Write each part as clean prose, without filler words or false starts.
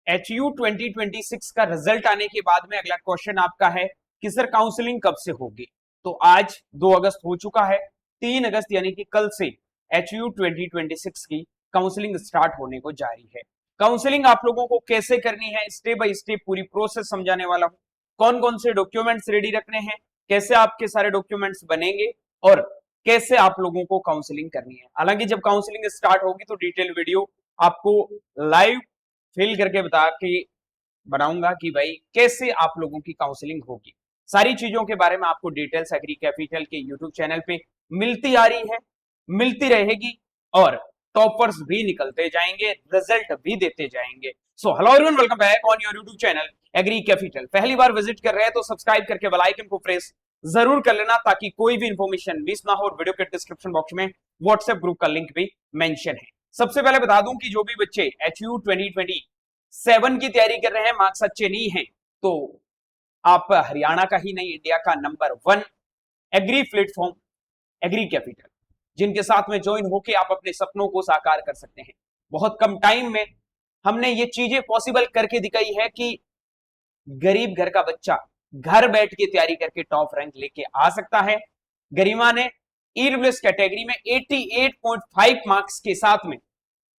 HU 2026 का result आने के बाद में अगला क्वेश्चन आपका है कि सर काउंसलिंग कब से होगी। तो आज 2 अगस्त हो चुका है, 3 अगस्त यानी कि कल से HU 2026 की काउंसलिंग स्टार्ट होने को जा रही है। काउंसलिंग आप लोगों को कैसे करनी है, स्टेप बाय स्टेप पूरी प्रोसेस समझाने वाला हूं। कौन कौन से डॉक्यूमेंट्स रेडी रखने हैं, कैसे आपके सारे डॉक्यूमेंट्स बनेंगे और कैसे आप लोगों को काउंसलिंग करनी है। हालांकि जब काउंसलिंग स्टार्ट होगी तो डिटेल वीडियो आपको लाइव फिल करके बता के बनाऊंगा कि भाई कैसे आप लोगों की काउंसलिंग होगी। सारी चीजों के बारे में आपको डिटेल्स एग्री कैपिटल के यूट्यूब चैनल पे मिलती आ रही है, मिलती रहेगी और टॉपर्स भी निकलते जाएंगे, रिजल्ट भी देते जाएंगे। So hello everyone, welcome back on your YouTube channel Agri Capital. पहली बार विजिट कर रहे हैं तो सब्सक्राइब करके बेल आइकन को प्रेस जरूर कर लेना ताकि कोई भी इंफॉर्मेशन मिस ना हो। और वीडियो के डिस्क्रिप्शन बॉक्स में व्हाट्सएप ग्रुप का लिंक भी मेंशन है। सबसे पहले बता दूं कि जो भी बच्चे HU 2027 की तैयारी कर रहे हैं, मार्क्स अच्छे नहीं हैं, तो आप हरियाणा का ही नहीं इंडिया का number 1 agri platform Agri Capital, जिनके साथ में ज्वाइन होके आप अपने सपनों को साकार कर सकते हैं। बहुत कम टाइम में हमने ये चीजें पॉसिबल करके दिखाई है कि गरीब घर का बच्चा घर बैठ के तैयारी करके टॉप रैंक लेके आ सकता है। गरिमा ने ईडब्ल्यूएस कैटेगरी में 88.5 मार्क्स के साथ में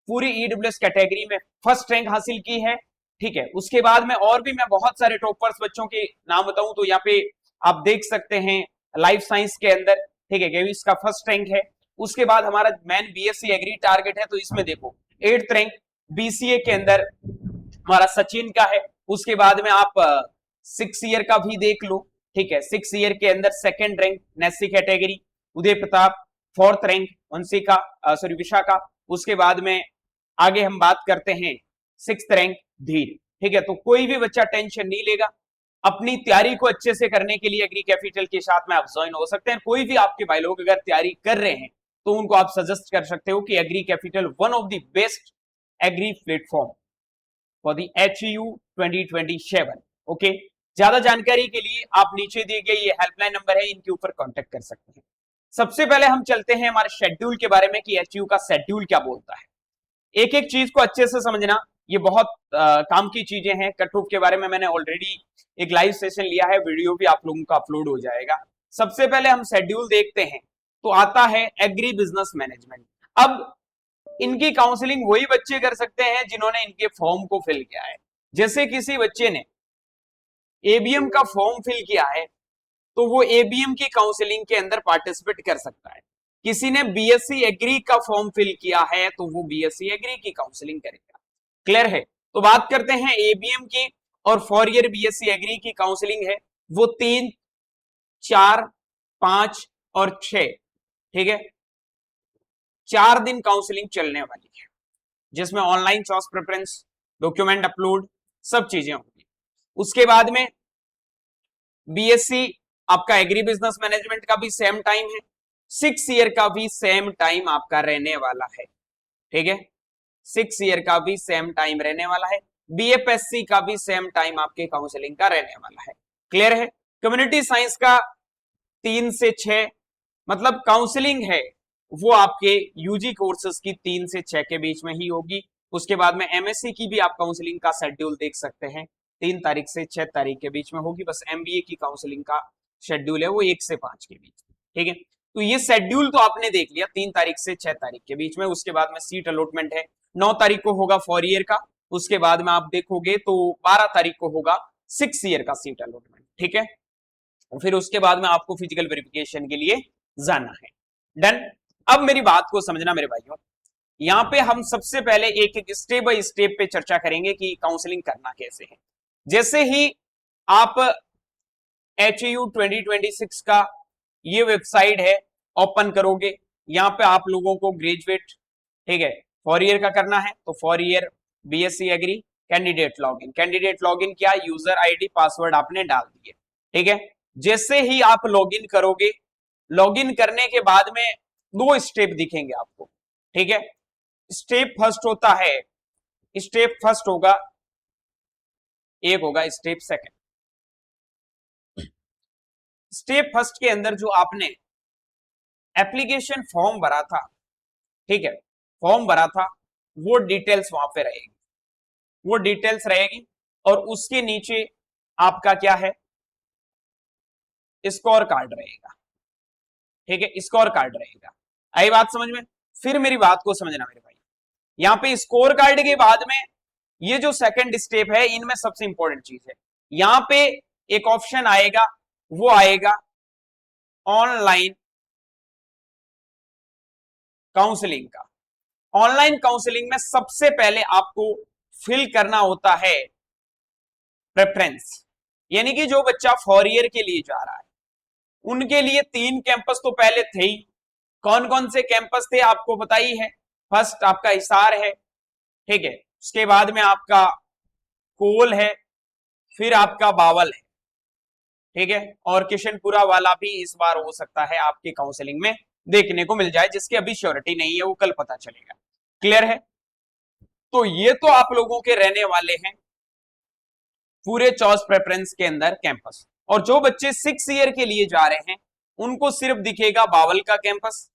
पूरी ईडब्ल्यूएस कैटेगरी में फर्स्ट रैंक हासिल की है। ठीक है, उसके बाद में और भी मैं बहुत सारे टॉपर्स बच्चों के नाम बताऊं तो यहाँ पे आप देख सकते हैं लाइफ साइंस के अंदर, ठीक है, गेविस का फर्स्ट रैंक है। उसके बाद हमारा मैन बीएससी एग्री टारगेट है, तो इसमें देखो 8th रैंक बीसीए के अंदर हमारा सचिन का है। उसके बाद में आप 6 ईयर का भी देख लो, ठीक है, 6 ईयर के अंदर 2nd रैंक नेसी category Uday Pratap, 4th rank Vanshika sorry Vishakha. उसके बाद में आगे हम बात करते हैं 6th रैंक धीर। ठीक है, तो कोई भी बच्चा टेंशन नहीं लेगा, अपनी तैयारी को अच्छे से करने के लिए एग्री कैपिटल के साथ में आप ज्वाइन हो सकते हैं। कोई भी आपके भाई लोग अगर तैयारी कर रहे हैं तो उनको आप सजेस्ट कर सकते हो कि Agri Capital one of the best agri platform for the HU 2027। Okay, ज्यादा जानकारी के लिए आप नीचे दिए गए ये हेल्पलाइन नंबर है, इनके ऊपर कांटेक्ट कर सकते हैं। सबसे पहले हम चलते हैं हमारे शेड्यूल के बारे में कि HU का शेड्यूल क्या बोलता है। एक एक चीज को अच्छे से समझना, ये बहुत काम की चीजें हैं। कट ऑफ के बारे में मैंने ऑलरेडी एक लाइव सेशन लिया है, वीडियो भी आप लोगों का अपलोड हो जाएगा। सबसे पहले हम शेड्यूल देखते हैं तो आता है एग्री बिजनेस मैनेजमेंट। अब इनकी काउंसलिंग वही बच्चे कर सकते हैं जिन्होंने इनके फॉर्म को फिल किया है। जैसे किसी बच्चे ने ABM का फॉर्म फिल किया है तो वो ABM की काउंसलिंग के अंदर पार्टिसिपेट कर सकता है। किसी ने BSc एग्री का फॉर्म फिल किया है तो वो BSc एग्री की काउंसलिंग करेगा। क्लियर है? तो बात करते हैं ABM की, और 4 ईयर BSc एग्री की काउंसलिंग है वो 3, 4, 5 और 6, ठीक है, 4 दिन काउंसलिंग चलने वाली है, जिसमें online choice preference, document upload, सब चीजें होंगी। उसके बाद में BSc आपका एग्री बिजनेस मैनेजमेंट का भी सेम टाइम है, 6 ईयर का भी सेम टाइम आपका रहने वाला है। ठीक है, 6 ईयर का भी सेम टाइम रहने वाला है। BFSC का भी सेम टाइम आपके काउंसलिंग का रहने वाला है। क्लियर है? कम्युनिटी साइंस का 3 से 6, मतलब काउंसलिंग है वो आपके यूजी कोर्सेज की 3 से 6 के बीच में ही होगी। उसके बाद में MSc की भी आप काउंसलिंग का शेड्यूल देख सकते हैं, 3 तारीख से 6 तारीख के बीच में होगी। बस MBA की काउंसलिंग का शेड्यूल है वो 1 से 5 के बीच। ठीक है, तो ये शेड्यूल तो आपने देख लिया 3 तारीख से 6 तारीख के बीच में। उसके बाद में सीट अलॉटमेंट है 9 तारीख को होगा 4 ईयर का। उसके बाद में आप देखोगे तो 12 तारीख को होगा 6 ईयर का सीट अलॉटमेंट। ठीक है, फिर उसके बाद में आपको फिजिकल वेरिफिकेशन के लिए जाना है। डन। अब मेरी बात को समझना मेरे भाइयों, यहाँ पे हम सबसे पहले एक एक स्टेप बाय स्टेप पे चर्चा करेंगे कि काउंसलिंग करना कैसे है। जैसे ही आप HU 2026 का ये वेबसाइट है ओपन करोगे, यहाँ पे आप लोगों को ग्रेजुएट, ठीक है, 4 ईयर का करना है तो 4 year BSc agri, candidate login. Candidate login क्या, यूजर ID पासवर्ड आपने डाल दिए। ठीक है, जैसे ही आप लॉगिन करोगे, लॉगिन करने के बाद में 2 स्टेप दिखेंगे आपको। ठीक है, स्टेप फर्स्ट होता है, स्टेप फर्स्ट होगा, एक होगा स्टेप सेकंड। स्टेप फर्स्ट के अंदर जो आपने एप्लीकेशन फॉर्म भरा था, ठीक है, फॉर्म भरा था, वो डिटेल्स वहां पे रहेगी। वो डिटेल्स रहेगी, और उसके नीचे आपका क्या है, स्कोर कार्ड रहेगा। ठीक है, स्कोर कार्ड रहेगा। आई बात समझ में? फिर मेरी बात को समझना मेरे भाई, यहां पे स्कोर कार्ड के बाद में ये जो सेकंड स्टेप है, इनमें सबसे इंपॉर्टेंट चीज है, यहां पे एक ऑप्शन आएगा, वो आएगा ऑनलाइन काउंसलिंग का। ऑनलाइन काउंसलिंग में सबसे पहले आपको फिल करना होता है प्रेफरेंस, यानी कि जो बच्चा 4 ईयर के लिए जा रहा है उनके लिए 3 कैंपस तो पहले थे ही। कौन कौन से कैंपस थे आपको पता ही है। फर्स्ट आपका हिसार है, ठीक है, उसके बाद में आपका कोल है, फिर आपका बावल है, ठीक है, और किशनपुरा वाला भी इस बार हो सकता है आपकी काउंसलिंग में देखने को मिल जाए, जिसकी अभी श्योरिटी नहीं है, वो कल पता चलेगा। क्लियर है? तो ये तो आप लोगों के रहने वाले हैं पूरे चॉइस प्रेफरेंस के अंदर कैंपस। और जो बच्चे 6 ईयर के लिए जा रहे हैं उनको सिर्फ दिखेगा बावल का कैंपस,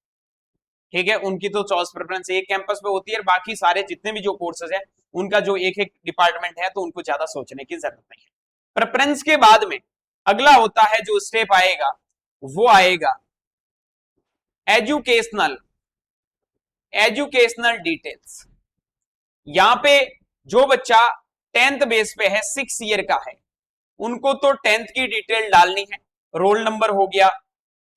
ठीक है, उनकी तो चॉइस प्रेफरेंस एक कैंपस पे होती है, और बाकी सारे जितने भी जो कोर्सेज है उनका जो एक एक डिपार्टमेंट है, तो उनको ज्यादा सोचने की जरूरत नहीं है। प्रेफरेंस के बाद में अगला होता है जो स्टेप आएगा, वो आएगा एजुकेशनल एजुकेशनल डिटेल्स। यहां पे जो बच्चा 10th बेस पे है, 6 ईयर का है, उनको तो 10th की डिटेल डालनी है, रोल नंबर हो गया,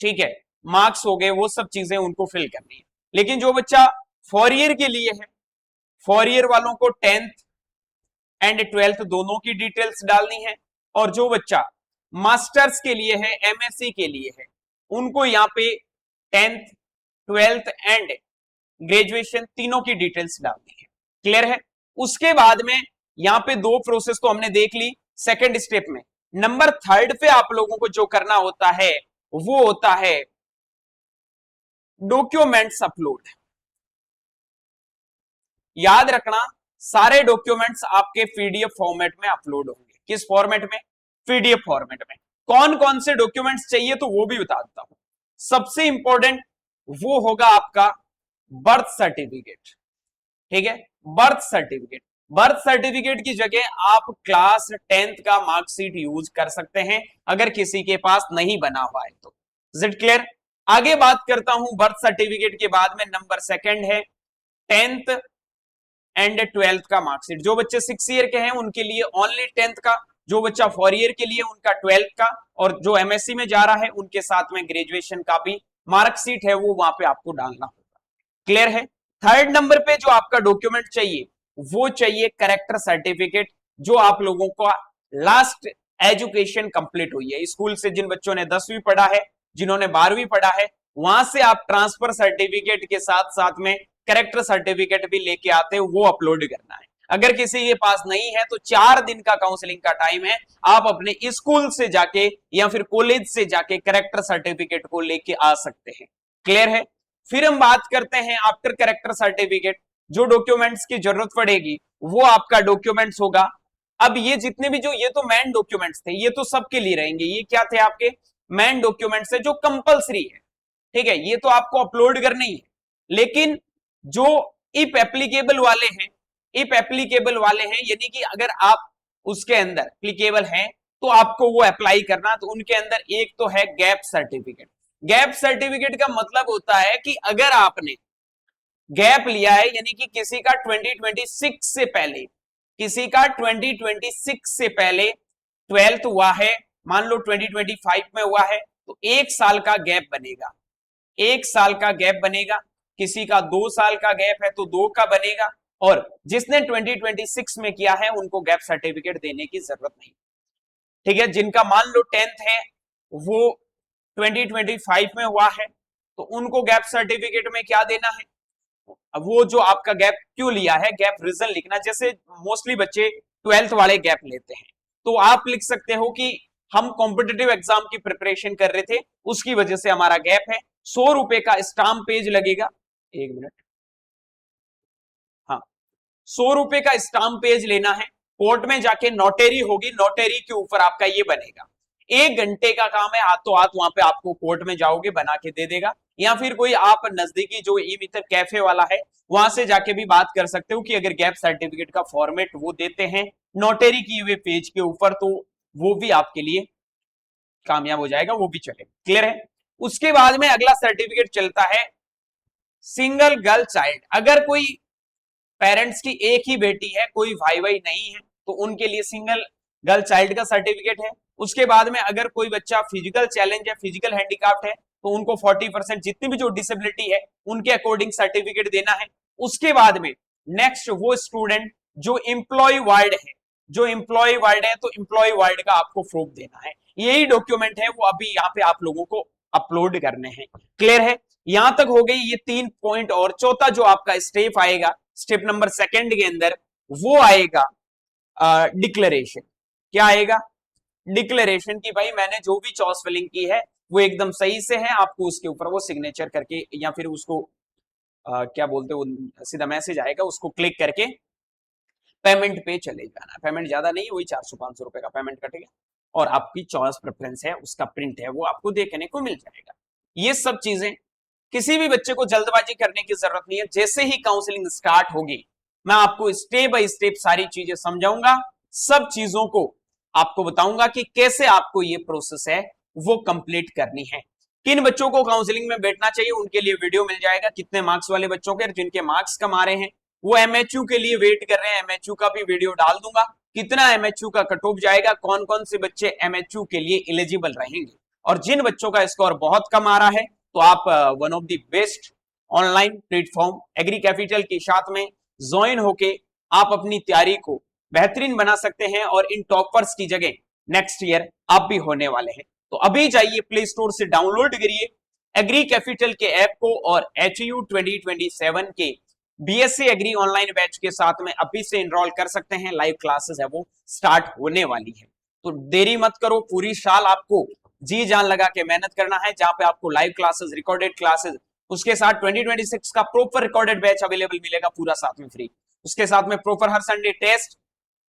ठीक है, मार्क्स हो गए, वो सब चीजें उनको फिल करनी है। लेकिन जो बच्चा 4 ईयर के लिए है, 4 ईयर वालों को 10th एंड 12th दोनों की डिटेल्स डालनी है। और जो बच्चा मास्टर्स के लिए है, एमएससी के लिए है, उनको यहाँ पे 10th 12th एंड ग्रेजुएशन तीनों की डिटेल्स डालनी है। क्लियर है? उसके बाद में यहाँ पे 2 प्रोसेस तो हमने देख ली सेकंड स्टेप में। नंबर 3 पे आप लोगों को जो करना होता है वो होता है डॉक्यूमेंट्स अपलोड। याद रखना, सारे डॉक्यूमेंट्स आपके पीडीएफ फॉर्मेट में अपलोड होंगे। किस फॉर्मेट में? पीडीएफ फॉर्मेट में। कौन कौन से डॉक्यूमेंट्स चाहिए तो वो भी बता देता हूं। सबसे इंपॉर्टेंट वो होगा आपका बर्थ सर्टिफिकेट, ठीक है, बर्थ सर्टिफिकेट। बर्थ सर्टिफिकेट की जगह आप क्लास 10th का मार्कशीट यूज कर सकते हैं अगर किसी के पास नहीं बना हुआ है तो। Is it clear? आगे बात करता हूं बर्थ सर्टिफिकेट के बाद में। नंबर 2 है 10th एंड 12th का मार्कशीट। जो बच्चे 6 ईयर के हैं उनके लिए ओनली 10th का, जो बच्चा 4 ईयर के लिए उनका 12th का, और जो एमएससी में जा रहा है उनके साथ में ग्रेजुएशन का भी मार्कशीट है, वो वहां पे आपको डालना होगा। क्लियर है? 3rd नंबर पे जो आपका डॉक्यूमेंट चाहिए वो चाहिए कैरेक्टर सर्टिफिकेट, जो आप लोगों का लास्ट एजुकेशन कंप्लीट हुई है स्कूल से। जिन बच्चों ने 10वीं पढ़ा है, जिन्होंने 12वीं पढ़ा है, वहां से आप ट्रांसफर सर्टिफिकेट के साथ साथ में कैरेक्टर सर्टिफिकेट भी लेके आते हो, वो अपलोड करना है। अगर किसी के पास नहीं है तो 4 दिन का काउंसलिंग का टाइम है, आप अपने स्कूल से जाके या फिर कॉलेज से जाके कैरेक्टर सर्टिफिकेट को लेके आ सकते हैं। क्लियर है? फिर हम बात करते हैं आफ्टर कैरेक्टर सर्टिफिकेट जो डॉक्यूमेंट्स की जरूरत पड़ेगी, वो आपका डॉक्यूमेंट्स होगा। अब ये जितने भी जो ये तो मेन डॉक्यूमेंट्स थे, ये तो सबके लिए रहेंगे। ये क्या थे? आपके मेन डॉक्यूमेंट्स है जो कंपलसरी है, ठीक है, ये तो आपको अपलोड करना ही है। लेकिन जो इफ एप्लीकेबल वाले हैं, इफ एप्लीकेबल वाले हैं यानी कि अगर आप उसके अंदर एप्लीकेबल हैं तो आपको वो अप्लाई करना। तो उनके अंदर एक तो है गैप सर्टिफिकेट। गैप सर्टिफिकेट का मतलब होता है कि अगर आपने गैप लिया है, यानी कि किसी का 2026 से पहले, किसी का 2026 से पहले 12th हुआ है, मान लो 2025 में हुआ है, तो 1 साल का गैप बनेगा, 1 साल का गैप बनेगा। किसी का 2 साल का गैप है तो 2 का बनेगा। और जिसने 2026 में किया है उनको गैप सर्टिफिकेट देने की जरूरत नहीं, ठीक है। जिनका मान लो 10th है वो 2025 में हुआ है तो उनको गैप सर्टिफिकेट में क्या देना है? अब वो जो आपका गैप क्यों लिया है, गैप रीजन लिखना। जैसे मोस्टली बच्चे 12th वाले गैप लेते हैं, तो आप लिख सकते हो कि हम कॉम्पिटिटिव एग्जाम की प्रिपरेशन कर रहे थे, उसकी वजह से हमारा गैप है। 100 रुपए का स्टाम्प पेज लगेगा, 1 मिनट, हाँ, 100 रुपए का स्टाम्प पेज लेना है। कोर्ट में जाके नोटेरी होगी, नोटेरी के ऊपर आपका ये बनेगा। 1 घंटे का काम है, हाथों हाथ वहां पे आपको कोर्ट में जाओगे बना के दे देगा। या फिर कोई आप नजदीकी जो ई मित्र कैफे वाला है वहां से जाके भी बात कर सकते हो कि अगर गैप सर्टिफिकेट का फॉर्मेट वो देते हैं नोटरी किए हुए पेज के ऊपर, तो वो भी आपके लिए कामयाब हो जाएगा, वो भी चले। क्लियर है? उसके बाद में अगला सर्टिफिकेट चलता है सिंगल गर्ल चाइल्ड। अगर कोई पेरेंट्स की एक ही बेटी है, कोई भाई भाई नहीं है, तो उनके लिए सिंगल गर्ल चाइल्ड का सर्टिफिकेट है। उसके बाद में अगर कोई बच्चा फिजिकल चैलेंज है, फिजिकल हैंडीक्राफ्ट है, तो उनको 40% जितनी भी जो डिसेबिलिटी है उनके अकॉर्डिंग सर्टिफिकेट देना है। उसके बाद में नेक्स्ट वो स्टूडेंट जो एम्प्लॉय वार्ड है, जो एम्प्लॉय वार्ड है तो एम्प्लॉय वार्ड का आपको प्रूफ देना है। यही डॉक्यूमेंट है वो अभी यहाँ पे आप लोगों को अपलोड करने हैं। क्लियर है? यहां तक हो गई ये 3 पॉइंट। और चौथा जो आपका स्टेप आएगा, स्टेप नंबर 2 के अंदर, वो आएगा डिक्लेरेशन। क्या आएगा? डिक्लेरेशन की भाई मैंने जो भी चॉइस फिलिंग की है वो एकदम सही से है, आपको उसके ऊपर वो सिग्नेचर करके या फिर उसको क्या बोलते हो, सीधा मैसेज आएगा, उसको क्लिक करके पेमेंट पे चले जाना। पेमेंट ज्यादा नहीं है, वही 400-500 रुपए का पेमेंट कटेगा और आपकी चॉइस प्रेफरेंस है उसका प्रिंट है वो आपको देखने को मिल जाएगा। ये सब चीजें किसी भी बच्चे को जल्दबाजी करने की जरूरत नहीं है। जैसे ही काउंसलिंग स्टार्ट होगी मैं आपको स्टेप बाय स्टेप सारी चीजें समझाऊंगा, सब चीजों को आपको बताऊंगा कि कैसे आपको ये प्रोसेस है वो कंप्लीट करनी है। किन बच्चों को काउंसलिंग में बैठना चाहिए उनके लिए वीडियो मिल जाएगा, कितने मार्क्स वाले बच्चों के, जिनके मार्क्स कम आ रहे हैं वो एमएचयू के लिए वेट कर रहे हैं, एमएचयू का भी वीडियो डाल दूंगा। कितना एमएचयू का कट ऑफ जाएगा, कौन कौन से बच्चे एमएचयू के लिए एलिजिबल रहेंगे, और जिन बच्चों का स्कोर बहुत कम आ रहा है तो आप one of the best online platform Agri Capital के साथ में ज्वाइन होके आप अपनी तैयारी को बेहतरीन बना सकते हैं और इन टॉपर्स की जगह नेक्स्ट ईयर आप भी होने वाले हैं। तो अभी जाइए प्ले स्टोर से डाउनलोड करिए एग्री कैपिटल के ऐप को और HU 2027 के बीएससी एग्री ऑनलाइन बैच के साथ में अभी से एनरोल कर सकते हैं। लाइव क्लासेस है वो स्टार्ट होने वाली है, तो देरी मत करो। पूरी साल आपको जी जान लगा के मेहनत करना है, जहां पे आपको लाइव क्लासेस, रिकॉर्डेड क्लासेस, उसके साथ 2026 का प्रॉपर रिकॉर्डेड बैच अवेलेबल मिलेगा पूरा साथ में फ्री। उसके साथ में प्रॉपर हर संडे टेस्ट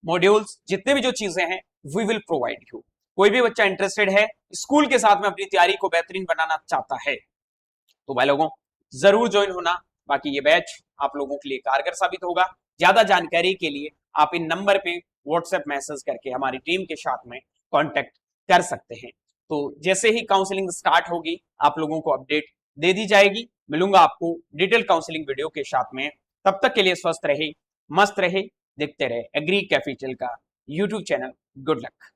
मॉड्यूल्स, जितने भी जो चीजें हैं वी विल प्रोवाइड यू। कोई भी बच्चा इंटरेस्टेड है स्कूल के साथ में अपनी तैयारी को बेहतरीन बनाना चाहता है तो भाई लोगों जरूर ज्वाइन होना। बाकी ये बैच आप लोगों के लिए कारगर साबित होगा। ज्यादा जानकारी के लिए आप इन नंबर पे व्हाट्सएप मैसेज करके हमारी टीम के साथ में कांटेक्ट कर सकते हैं। तो जैसे ही काउंसलिंग स्टार्ट होगी आप लोगों को अपडेट दे दी जाएगी। मिलूंगा आपको डिटेल काउंसलिंग वीडियो के साथ में। तब तक के लिए स्वस्थ रहे, मस्त रहे, देखते रहे एग्री कैपिटल का यूट्यूब चैनल। Good luck.